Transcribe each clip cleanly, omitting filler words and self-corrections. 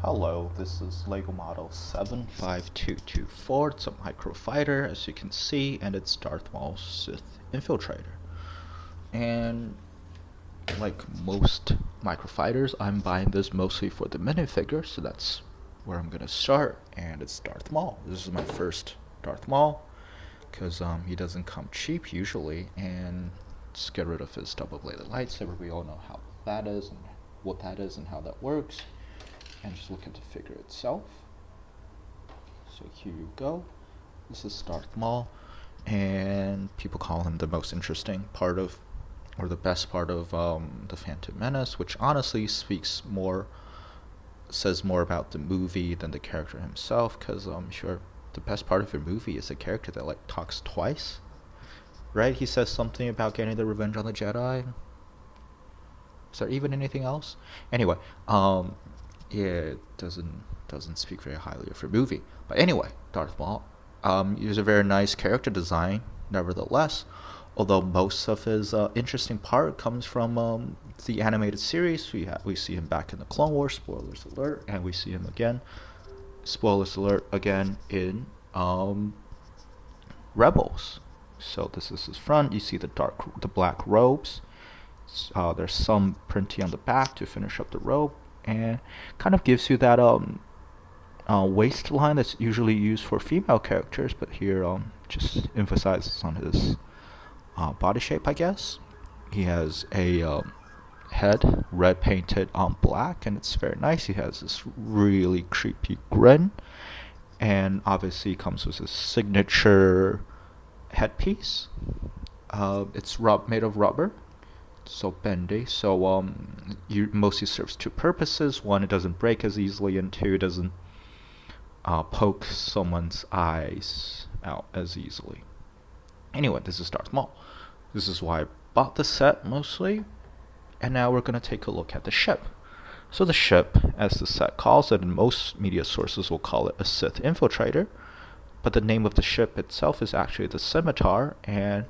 Hello, this is LEGO model 75224. It's a Microfighter, as you can see, and it's Darth Maul's Sith Infiltrator. And like most Microfighters, I'm buying this mostly for the minifigure, so that's where I'm gonna start. And it's Darth Maul. This is my first Darth Maul, because he doesn't come cheap usually, and let's get rid of his double-bladed lightsaber. We all know how that is, and what that is, and how that works. And just look at the figure itself. So here you go. This is Darth Maul, and people call him the most interesting part of, or the best part of the Phantom Menace, which honestly says more about the movie than the character himself. Because I'm sure the best part of your movie is a character that like talks twice, right? He says something about getting the revenge on the Jedi. Is there even anything else? Anyway, yeah, it doesn't speak very highly of your movie. But anyway, Darth Maul, he's a very nice character design, nevertheless. Although most of his interesting part comes from the animated series. We see him back in the Clone Wars, spoilers alert, and we see him again, spoilers alert, again in Rebels. So this is his front. You see the black robes. There's some printing on the back to finish up the robe, and kind of gives you that waistline that's usually used for female characters, but here just emphasizes on his body shape, I guess. He has a head red painted on black, and it's very nice. He has this really creepy grin, and obviously comes with his signature headpiece. It's made of rubber, so bendy. So you mostly serves two purposes. One, it doesn't break as easily, and two, it doesn't poke someone's eyes out as easily. Anyway, this is Darth Maul. This is why I bought the set mostly. And now we're going to take a look at the ship. So the ship, as the set calls it, and most media sources will call it a Sith Infiltrator, but the name of the ship itself is actually the Scimitar, and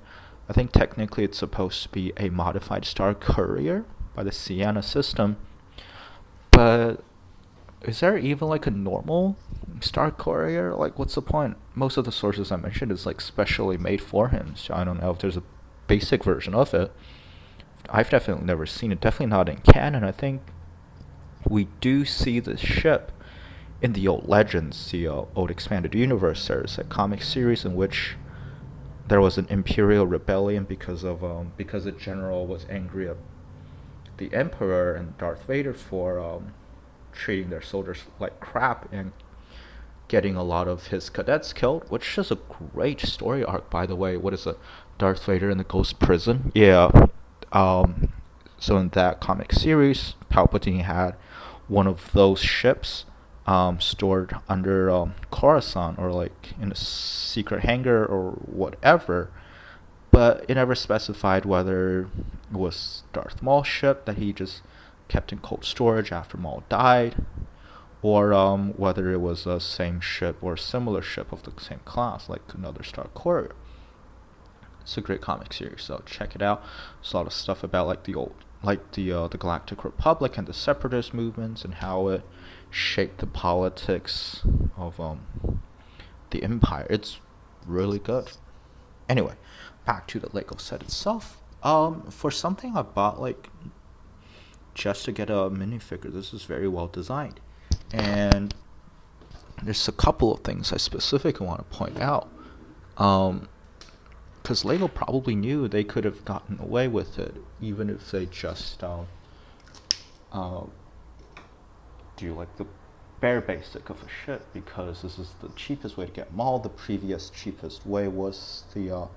I think technically it's supposed to be a modified Star Courier by the Sienna system. But is there even like a normal Star Courier? Like, what's the point? Most of the sources I mentioned is like specially made for him, so I don't know if there's a basic version of it. I've definitely never seen it, definitely not in canon. I think we do see the ship in the old Legends, the old expanded universe. There's a comic series in which there was an Imperial rebellion because a general was angry at the Emperor and Darth Vader for treating their soldiers like crap and getting a lot of his cadets killed, which is a great story arc, by the way. What is it? Darth Vader in the Ghost Prison? Yeah. So in that comic series, Palpatine had one of those ships stored under Coruscant, or like in a secret hangar or whatever. But it never specified whether it was Darth Maul's ship that he just kept in cold storage after Maul died, or whether it was the same ship or similar ship of the same class, like another Star Courier. It's a great comic series, so check it out. There's a lot of stuff about like the Galactic Republic and the separatist movements and how it shaped the politics of the Empire. It's really good. Anyway, back to the Lego set itself. For something I bought like just to get a minifigure, this is very well designed, and there's a couple of things I specifically want to point out. Because Lego probably knew they could have gotten away with it, even if they just do like the bare basic of a ship, because this is the cheapest way to get Maul. The previous cheapest way was the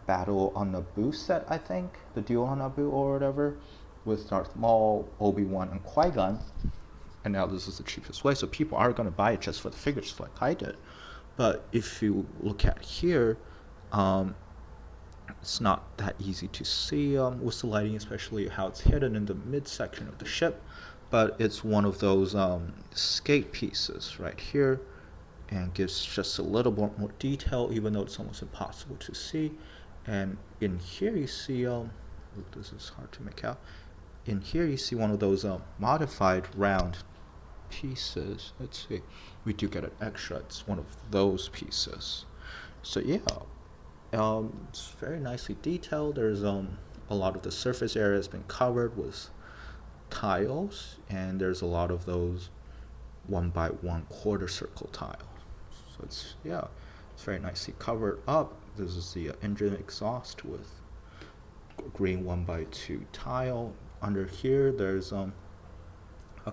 Battle on Naboo set, I think, the Duel on Naboo or whatever, with Darth Maul, Obi-Wan, and Qui-Gon. And now this is the cheapest way, so people are going to buy it just for the figures like I did. But if you look at here, it's not that easy to see with the lighting, especially how it's hidden in the midsection of the ship. But it's one of those skate pieces right here, and gives just a little more detail, even though it's almost impossible to see. And in here you see, this is hard to make out. In here you see one of those modified round pieces. Let's see. We do get an extra. It's one of those pieces. So yeah, it's very nicely detailed. There's a lot of the surface area has been covered with tiles, and there's a lot of those 1x1/4 circle tiles. So it's very nicely covered up. This is the engine exhaust with green 1x2 tile. Under here, there's a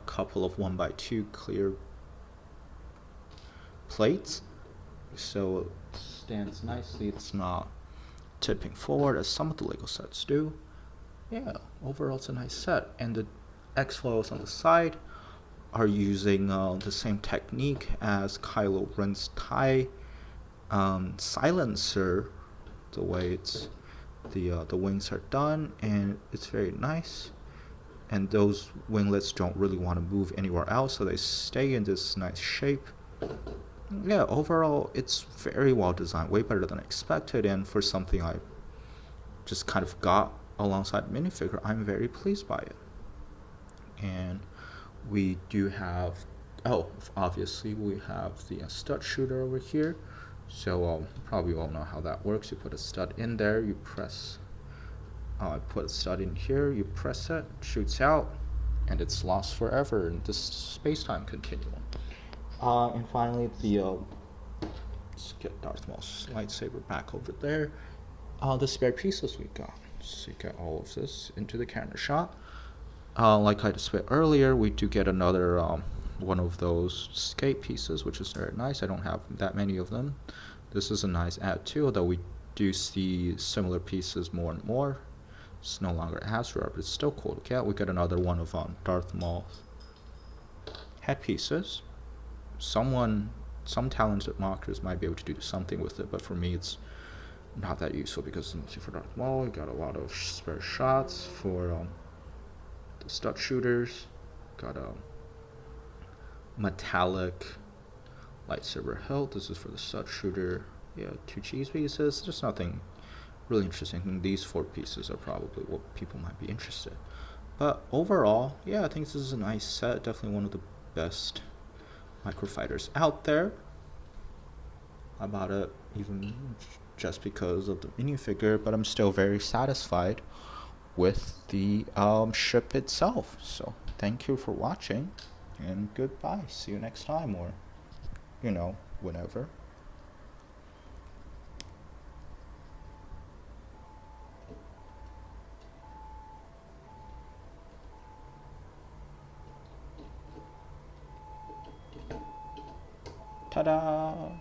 couple of 1x2 clear plates, so it stands nicely. It's not tipping forward as some of the Lego sets do. Yeah, overall it's a nice set. And the X-Foils on the side are using the same technique as Kylo Ren's TIE silencer. The way it's the wings are done, and it's very nice. And those winglets don't really want to move anywhere else, so they stay in this nice shape. Yeah, overall it's very well designed, way better than I expected, and for something I just kind of got alongside minifigure, I'm very pleased by it. And we do have, obviously we have the stud shooter over here. So probably all know how that works. You put a stud in there, you press, I put a stud in here, you press it, shoots out, and it's lost forever in this space-time continuum. And finally, let's get Darth Maul's lightsaber back over there. The spare pieces we got. So you get all of this into the camera shot. Like I displayed earlier, we do get another one of those skate pieces, which is very nice. I don't have that many of them. This is a nice add too, although we do see similar pieces more and more. It's no longer as rare, but it's still cool to get. We got another one of Darth Maul's head pieces. Some talented mockers might be able to do something with it, but for me it's not that useful because it's mostly for Darth Maul. We got a lot of spare shots for the stud shooters. Got a metallic lightsaber hilt. This is for the stud shooter. Yeah, 2 cheese pieces. Just nothing really interesting. These 4 pieces are probably what people might be interested. But overall, yeah, I think this is a nice set. Definitely one of the best Microfighters out there. I bought it even just because of the minifigure, but I'm still very satisfied with the ship itself. So thank you for watching, and goodbye. See you next time, or whenever. Ta-da!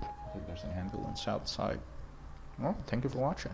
I think there's an ambulance outside. Well, thank you for watching.